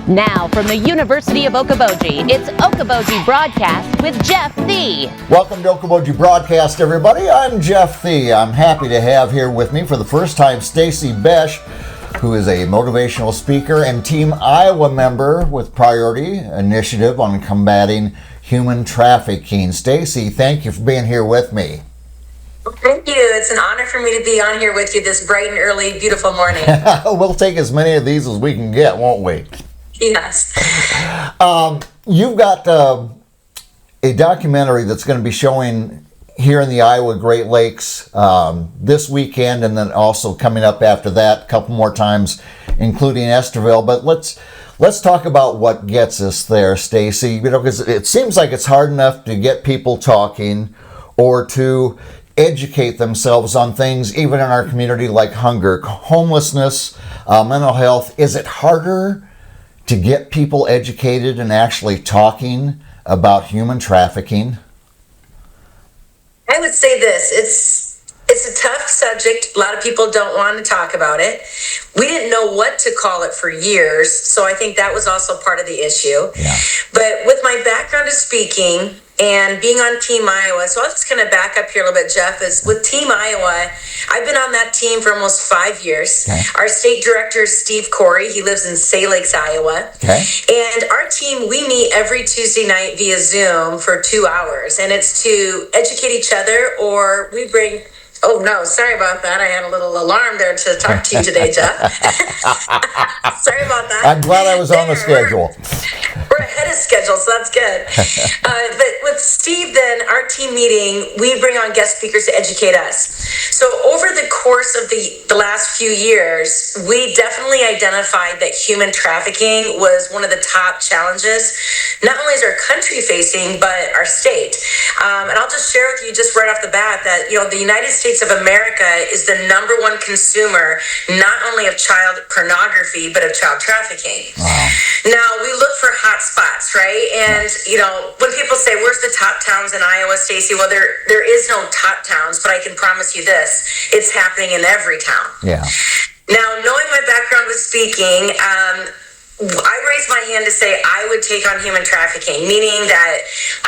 Now, from the University of Okoboji, it's Okoboji Broadcast with Jeff Thee. Welcome to Okoboji Broadcast, everybody. I'm Jeff Thee. I'm happy to have here with me for the first time Stacy Besch, who is a motivational speaker and Team Iowa member with Priority Initiative on combating human trafficking. Stacy, thank you for being here with me. Thank you. It's an honor for me to be on here with you this bright and early, beautiful morning. We'll take as many of these as we can get, won't we? Yes. You've got a documentary that's going to be showing here in the Iowa Great Lakes this weekend, and then also coming up after that a couple more times, including Esterville. But let's talk about what gets us there, Stacy. You know, because it seems like it's hard enough to get people talking or to educate themselves on things, even in our community, like hunger, homelessness, mental health. Is it harder to get people educated and actually talking about human trafficking? I would say this, it's a tough subject. A lot of people don't want to talk about it. We didn't know what to call it for years, so I think that was also part of the issue. Yeah. But with my background of speaking and being on Team Iowa, so I'll just kind of back up here a little bit, Jeff, is with Team Iowa, I've been on that team for almost 5 years. Okay. Our state director is Steve Corey. He lives in Say Lakes, Iowa. Okay. And our team, we meet every Tuesday night via Zoom for 2 hours, and it's to educate each other, or we bring... Oh, no, sorry about that. I had a little alarm there to talk to you today, Jeff. Sorry about that. I'm glad I was on the schedule. We're ahead of schedule, so that's good. But with Steve, then, our team meeting, we bring on guest speakers to educate us. So over the course of the last few years, we definitely identified that human trafficking was one of the top challenges, not only is our country facing, but our state. And I'll just share with you just right off the bat that, you know, the United States of America is the #1 consumer, not only of child pornography, but of child trafficking. Wow. Now, we look for hot spots, right? And, you know, when people say, where's the top towns in Iowa, Stacy? Well, there is no top towns, but I can promise you this, it's happening in every town. Yeah. Now, knowing my background with speaking, I raised my hand to say I would take on human trafficking, meaning that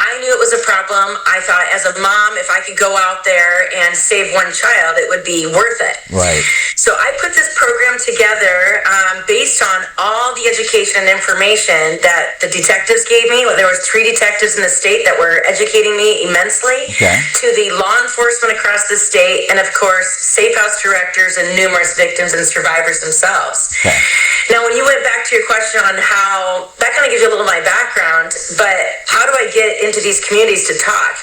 I knew it was a problem. I thought as a mom, if I could go out there and save one child, it would be worth it. Right. So I put this program together based on all the education and information that the detectives gave me. There was 3 detectives in the state that were educating me immensely, Okay. to the law enforcement across the state, and of course, safe house directors and numerous victims and survivors themselves. Okay. Now, when you went back to your question on how, that kind of gives you a little of my background, but how do I get into these communities to talk?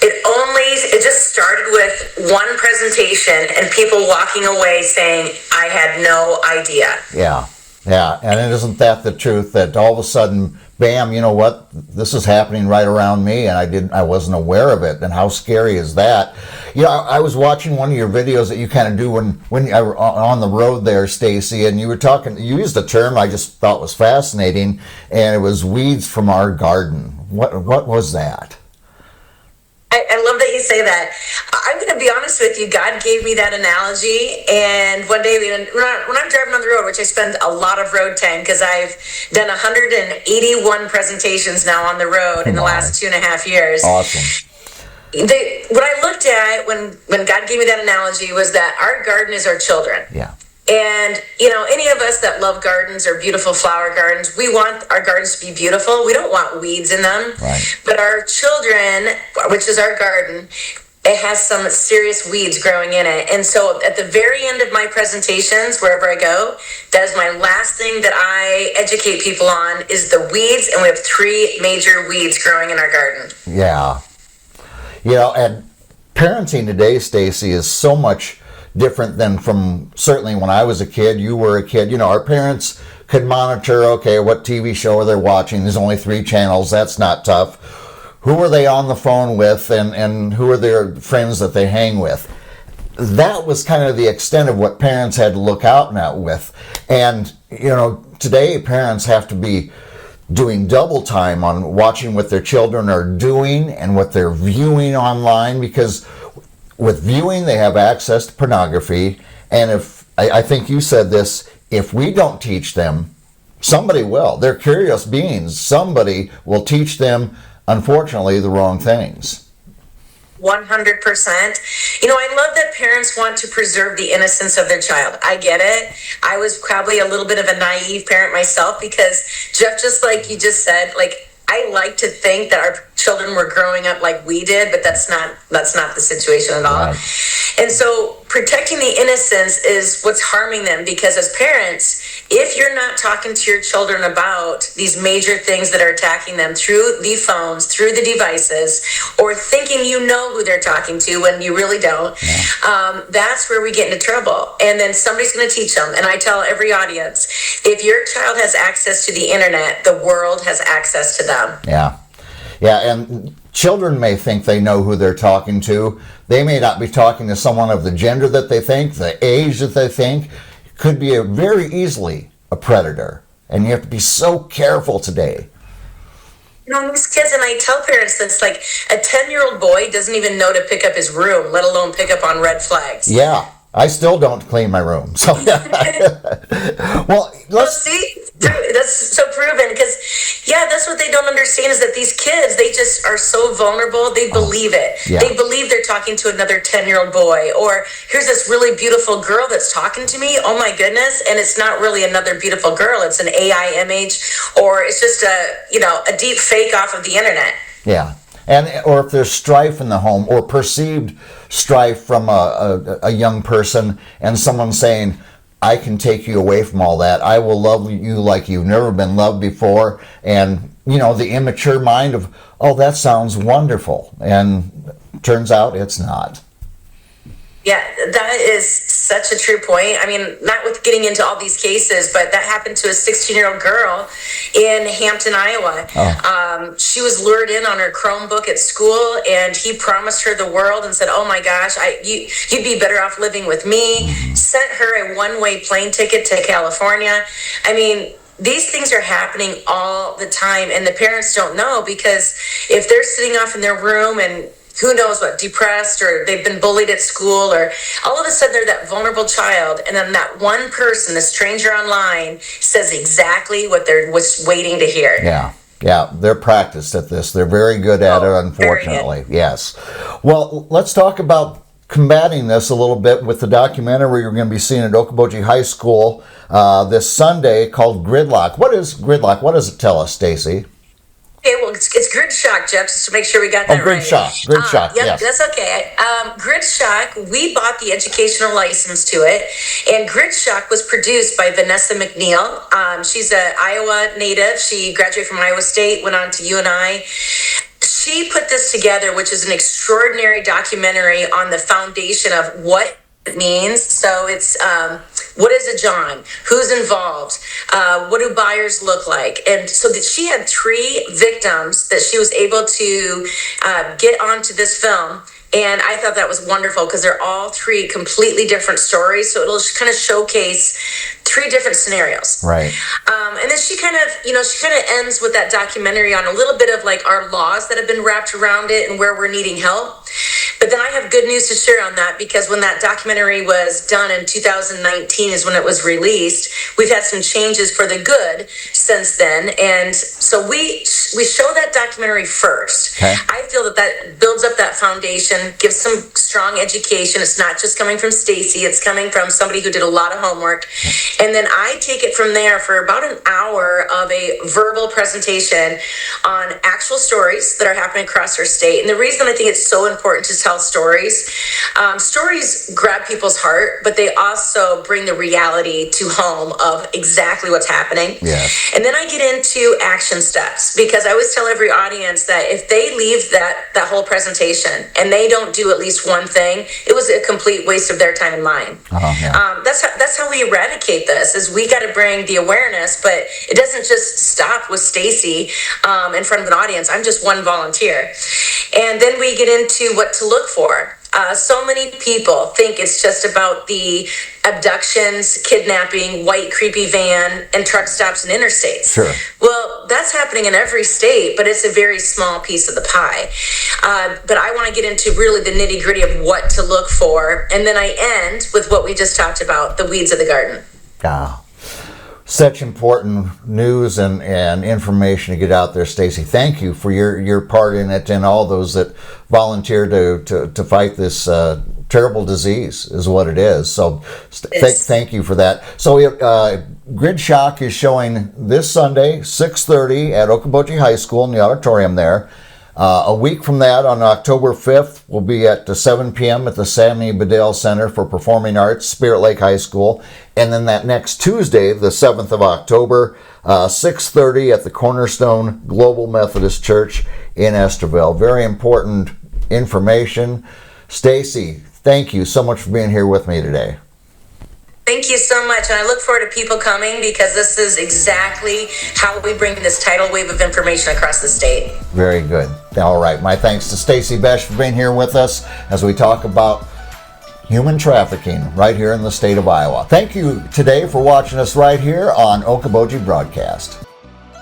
It just started with one presentation and people walking away saying, I had no idea. Yeah. Yeah. And isn't that the truth, that all of a sudden, bam, you know what? This is happening right around me, and I wasn't aware of it. And how scary is that? You know, I was watching one of your videos that you kind of do when you were on the road there, Stacy, and you you used a term I just thought was fascinating, and it was weeds from our garden. What was that? I love that you say that. I'm going to be honest with you. God gave me that analogy. And one day when I'm driving on the road, which I spend a lot of road time because I've done 181 presentations now on the road in the last 2.5 years. Awesome. What I looked at when God gave me that analogy was that our garden is our children. Yeah. And, you know, any of us that love gardens or beautiful flower gardens, we want our gardens to be beautiful. We don't want weeds in them. Right. But our children, which is our garden, it has some serious weeds growing in it. And so at the very end of my presentations, wherever I go, that is my last thing that I educate people on is the weeds. And we have 3 major weeds growing in our garden. Yeah. You know, and parenting today, Stacy, is so much different than from certainly when I was a kid. You were a kid. You know, our parents could monitor, okay, what TV show are they watching? There's only 3 channels. That's not tough. Who are they on the phone with, and who are their friends that they hang with? That was kind of the extent of what parents had to look out now with. And, you know, today parents have to be doing double time on watching what their children are doing and what they're viewing online, because with viewing, they have access to pornography. And if I think you said this, if we don't teach them Somebody will. They're curious beings. Somebody will teach them, unfortunately, the wrong things. 100%. I love that parents want to preserve the innocence of their child. I get it. I was probably a little bit of a naive parent myself because, Jeff, just like you just said, like, I like to think that our children were growing up like we did, but that's not the situation at all. Right. And so protecting the innocence is what's harming them, because as parents, if you're not talking to your children about these major things that are attacking them through the phones, through the devices, or thinking you know who they're talking to when you really don't, that's where we get into trouble. And then somebody's going to teach them. And I tell every audience, if your child has access to the internet, the world has access to them. Yeah. Yeah, and children may think they know who they're talking to. They may not be talking to someone of the gender that they think, the age that they think. Could be very easily a predator. And you have to be so careful today. These kids, and I tell parents this, like, a 10-year-old boy doesn't even know to pick up his room, let alone pick up on red flags. Yeah. I still don't clean my room. So, well, see, that's so proven, because, that's what they don't understand is that these kids, they just are so vulnerable. They believe it. Yeah. They believe they're talking to another 10-year-old boy, or here's this really beautiful girl that's talking to me. Oh my goodness. And it's not really another beautiful girl. It's an AI image, or it's just a deep fake off of the internet. Yeah. Or if there's strife in the home, or perceived strife from a young person, and someone saying, I can take you away from all that. I will love you like you've never been loved before. And, the immature mind of, oh, that sounds wonderful. And turns out it's not. Yeah, that is such a true point. I mean, not with getting into all these cases, but that happened to a 16-year-old girl in Hampton, Iowa. Oh. She was lured in on her Chromebook at school, and he promised her the world and said, oh my gosh, you'd be better off living with me. Sent her a one-way plane ticket to California. I mean, these things are happening all the time, and the parents don't know, because if they're sitting off in their room and who knows what, depressed, or they've been bullied at school, or all of a sudden they're that vulnerable child, and then that one person, the stranger online, says exactly what they're waiting to hear. Yeah, they're practiced at this. They're very good at it, unfortunately. Yes. Well, let's talk about combating this a little bit with the documentary you're going to be seeing at Okoboji High School this Sunday called GRIDSHOCK. What is GRIDSHOCK? What does it tell us, Stacy? Okay, well, it's GRIDSHOCK, Jeff, just to make sure we got that right. GRIDSHOCK, yep, yes. That's okay. GRIDSHOCK, we bought the educational license to it, and GRIDSHOCK was produced by Vanessa McNeil. She's an Iowa native. She graduated from Iowa State, went on to UNI. She put this together, which is an extraordinary documentary on the foundation of what it means. So it's what is a John? Who's involved? What do buyers look like? And so that she had 3 victims that she was able to get onto this film. And I thought that was wonderful, because they're all 3 completely different stories. So it'll kind of showcase 3 different scenarios. Right. And then she kind of ends with that documentary on a little bit of like our laws that have been wrapped around it and where we're needing help. But then I have good news to share on that, because when that documentary was done in 2019 is when it was released. We've had some changes for the good since then. And so we show that documentary first. Okay. I feel that builds up that foundation, gives some strong education. It's not just coming from Stacy, it's coming from somebody who did a lot of homework. And then I take it from there for about an hour of a verbal presentation on actual stories that are happening across our state. And the reason I think it's so important to tell stories grab people's heart, but they also bring the reality to home of exactly what's happening. Yes. And then I get into action steps, because I always tell every audience that if they leave that whole presentation and they don't do at least one thing, it was a complete waste of their time and mine. That's how we eradicate this, is we got to bring the awareness, but it doesn't just stop with Stacy in front of an audience. I'm just one volunteer. And then we get into what to look for. So many people think it's just about the abductions, kidnapping, white creepy van, and truck stops and interstates. Sure. Well, that's happening in every state, but it's a very small piece of the pie. But I want to get into really the nitty gritty of what to look for. And then I end with what we just talked about, the weeds of the garden. such important news and information to get out there, Stacy. Thank you for your part in it, and all those that volunteer to fight this terrible disease is what it is. So thank you for that. So GRIDSHOCK is showing this Sunday, 6:30 at Okoboji High School in the auditorium there. A week from that, on October 5th, we'll be at 7 p.m. at the Sammy Bedell Center for Performing Arts, Spirit Lake High School. And then that next Tuesday, the 7th of October, 6:30 at the Cornerstone Global Methodist Church in Estherville. Very important information. Stacy, thank you so much for being here with me today. Thank you so much, and I look forward to people coming, because this is exactly how we bring this tidal wave of information across the state. Very good. All right. My thanks to Stacy Besch for being here with us as we talk about human trafficking right here in the state of Iowa. Thank you today for watching us right here on Okoboji Broadcast.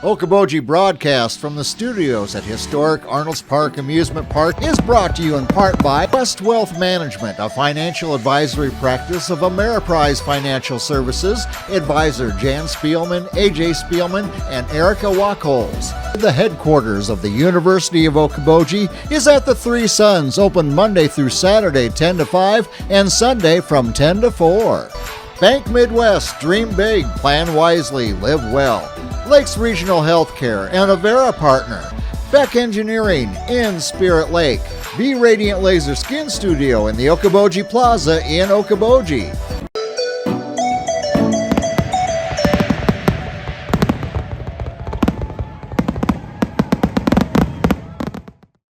Okoboji Broadcast from the studios at historic Arnold's Park Amusement Park is brought to you in part by West Wealth Management, a financial advisory practice of Ameriprise Financial Services. Advisor Jan Spielman, AJ Spielman, and Erica Wachholz. The headquarters of the University of Okoboji is at the Three Sons, open Monday through Saturday 10 to 5 and Sunday from 10 to 4. Bank Midwest, dream big, plan wisely, live well. Lakes Regional Healthcare and Avera Partner. Beck Engineering in Spirit Lake. Be Radiant Laser Skin Studio in the Okoboji Plaza in Okoboji.